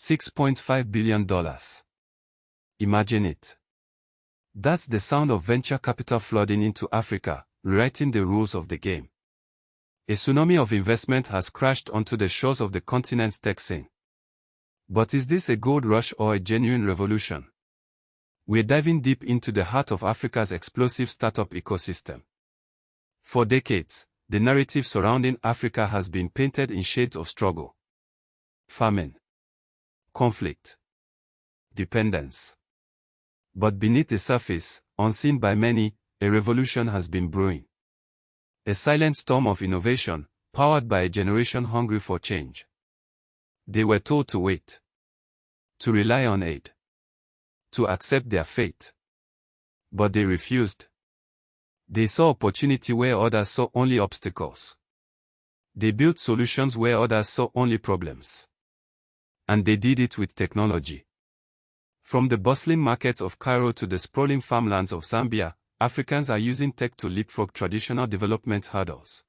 $6.5 billion. Imagine it. That's the sound of venture capital flooding into Africa, rewriting the rules of the game. A tsunami of investment has crashed onto the shores of the continent's tech scene. But is this a gold rush or a genuine revolution? We're diving deep into the heart of Africa's explosive startup ecosystem. For decades, the narrative surrounding Africa has been painted in shades of struggle, famine, conflict, dependence. But beneath the surface, unseen by many, a revolution has been brewing. A silent storm of innovation, powered by a generation hungry for change. They were told to wait, to rely on aid, to accept their fate. But they refused. They saw opportunity where others saw only obstacles. They built solutions where others saw only problems. And they did it with technology. From the bustling markets of Cairo to the sprawling farmlands of Zambia, Africans are using tech to leapfrog traditional development hurdles.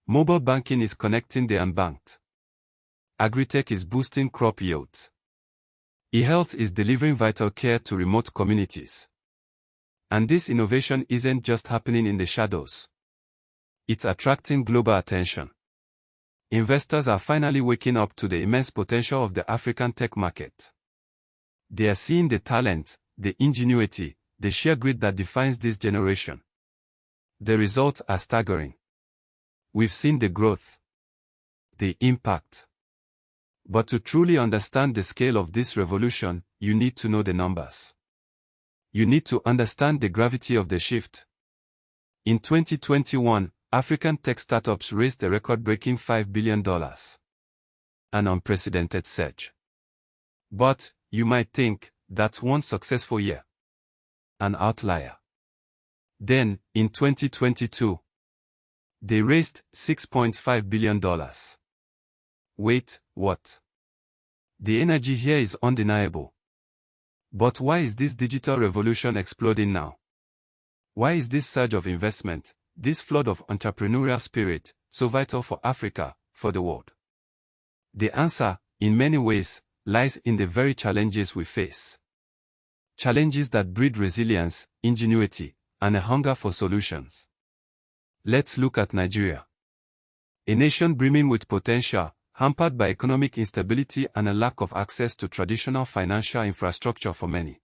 Mobile banking is connecting the unbanked. Agritech is boosting crop yields. E-health is delivering vital care to remote communities. And this innovation isn't just happening in the shadows. It's attracting global attention. Investors are finally waking up to the immense potential of the African tech market. They are seeing the talent, the ingenuity, the sheer grit that defines this generation. The results are staggering. We've seen the growth, the impact. But to truly understand the scale of this revolution, you need to know the numbers. You need to understand the gravity of the shift. In 2021, African tech startups raised a record-breaking $5 billion. An unprecedented surge. But, you might think, that's one successful year. An outlier. Then, in 2022, they raised $6.5 billion. Wait, what? The energy here is undeniable. But why is this digital revolution exploding now? Why is this surge of investment, this flood of entrepreneurial spirit, so vital for Africa, for the world? The answer, in many ways, lies in the very challenges we face. Challenges that breed resilience, ingenuity, and a hunger for solutions. Let's look at Nigeria. A nation brimming with potential, hampered by economic instability and a lack of access to traditional financial infrastructure for many.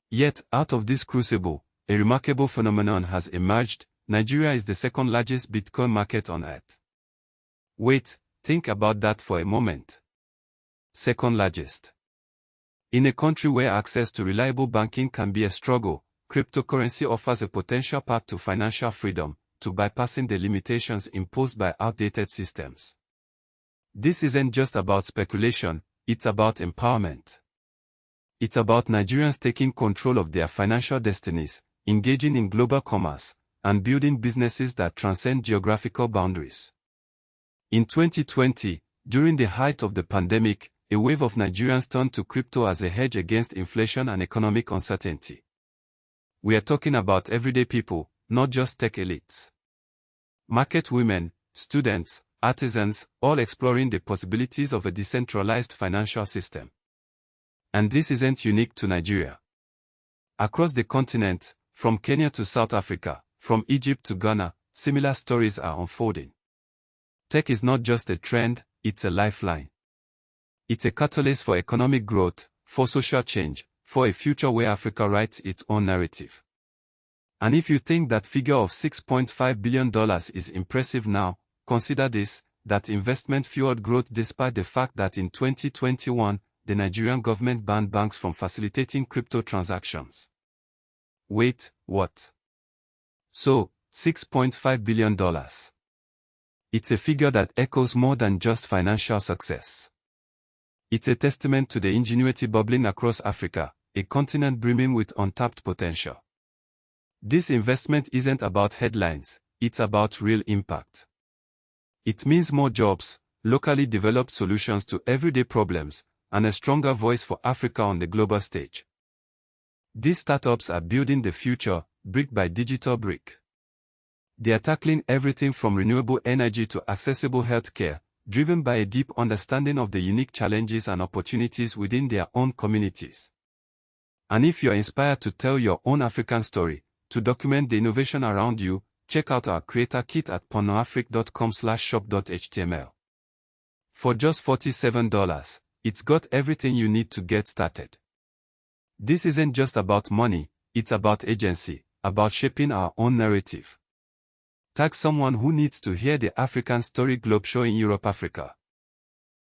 Yet, out of this crucible, a remarkable phenomenon has emerged. Nigeria is the second largest Bitcoin market on earth. Wait, think about that for a moment. Second largest. In a country where access to reliable banking can be a struggle, cryptocurrency offers a potential path to financial freedom, to bypassing the limitations imposed by outdated systems. This isn't just about speculation, it's about empowerment. It's about Nigerians taking control of their financial destinies, engaging in global commerce, and building businesses that transcend geographical boundaries. In 2020, during the height of the pandemic, a wave of Nigerians turned to crypto as a hedge against inflation and economic uncertainty. We are talking about everyday people, not just tech elites. Market women, students, artisans, all exploring the possibilities of a decentralized financial system. And this isn't unique to Nigeria. Across the continent, from Kenya to South Africa, from Egypt to Ghana, similar stories are unfolding. Tech is not just a trend, it's a lifeline. It's a catalyst for economic growth, for social change, for a future where Africa writes its own narrative. And if you think that figure of $6.5 billion is impressive now, consider this, that investment fueled growth despite the fact that in 2021, the Nigerian government banned banks from facilitating crypto transactions. Wait, what? So, $6.5 billion. It's a figure that echoes more than just financial success. It's a testament to the ingenuity bubbling across Africa, a continent brimming with untapped potential. This investment isn't about headlines, it's about real impact. It means more jobs, locally developed solutions to everyday problems, and a stronger voice for Africa on the global stage. These startups are building the future, brick by digital brick. They are tackling everything from renewable energy to accessible healthcare, driven by a deep understanding of the unique challenges and opportunities within their own communities. And if you're inspired to tell your own African story, to document the innovation around you, check out our creator kit at pornoafric.com/shop.html. For just $47, it's got everything you need to get started. This isn't just about money, it's about agency, about shaping our own narrative. Tag someone who needs to hear the African Story Globe Show in Europe, Africa.